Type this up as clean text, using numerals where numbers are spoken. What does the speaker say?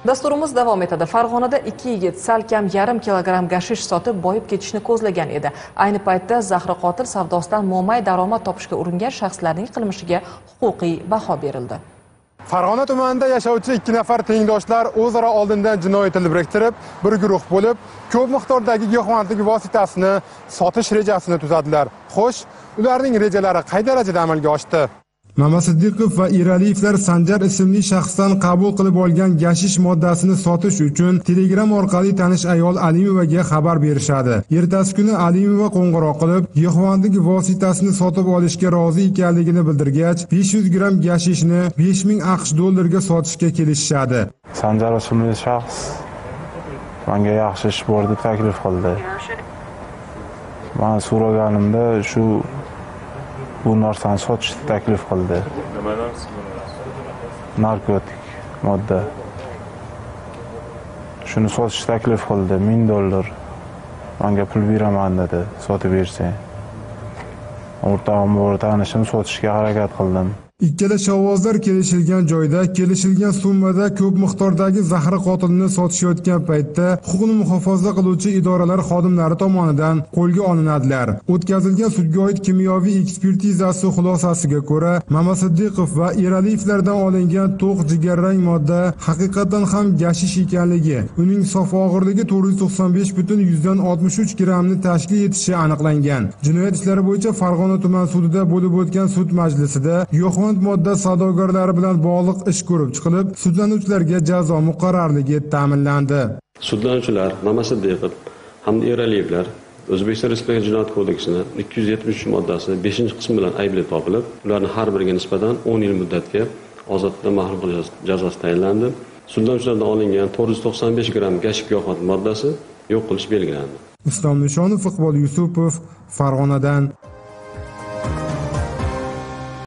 Dasturimiz davom etadi. Farg'onada 2 yigit salkam yarim kilogramm gashish sotib boyib ketishni ko'zlagan edi. Ayni paytda zahri qotil savdosidan mo'may daromad topishga uringan shaxslarning qilmishiga huquqiy baho berildi. Farg'ona tumanida yashovchi 2 nafar tengdoshlar o'zaro oldindan jinoiy til biriktirib, bir guruh bo'lib, ko'p miqdordagi giyohvandlik vositasini sotish rejasini tuzadilar. Xo'sh, ularning rejalari qay darajada amalga oshdi? Mamasiddiqov va Eraliyevlar Sanjar ismli shaxsdan qabul qilib olgan gashish moddasini sotish uchun Telegram orqali tanish ayol Alimovaga xabar berishadi. Ertasi kuni Alimova qo'ng'iroq qilib, giyohvandlik vositasini sotib olishga rozi ekanligini bildirgach, 500 gramm gashishni 5000 AQSh dollarga sotishga kelishadi. Sanjar ismli shaxs menga yaxshi ish bor deb taklif qildi. Men so'raganimda bu narsani sotishni taklif qildi. Narkotik modda. Shuni sotishni taklif qildi, $1000. Menga pul beraman dedi, sotib bersang. O'rtog'im bor tanishim, sotishga harakat qildim. Ikkala shovvozlar kelishilgan joyda, kelishilgan summada ko'p miqdordagi zahri qotilni sotishayotgan paytda huquqni muhofaza qiluvchi idoralar xodimlari tomonidan qo'lga olinadilar. O'tkazilgan sudga oid kimyoviy ekspertizasi xulosasiga ko'ra, Mamasiddiqov va Eraliyevlardan olingan to'q jigarrang modda haqiqatan ham gashish ekanligi, uning sof og'irligi 495,63 grammni tashkil etishi aniqlangan. Jinoyat ishlari bo'yicha Farg'ona tuman sudida bo'lib o'tgan sud majlisida giyohvand modda savdogarlari bilan bog'liq ish ko'rib chiqilib, sudlanuvchilarga jazo muqarrarligi ta'minlandi. Sudlanuvchilar Mamasiddiqov hamda Eraliyevlar O'zbekiston Respublikasi Jinoyat kodeksining 273 moddasi 5-qismi bilan aybli topilib, ularning har biriga nisbatan 10 yil muddatga ozodlikdan mahrum qilish jazosi tayinlandi. Sudlanuvchilardan olingan 495 gramm gash giyohvand moddasi yo'q qilish belgilandi. Islom Nishonov, Iqbol Yusupov, Farg'onadan.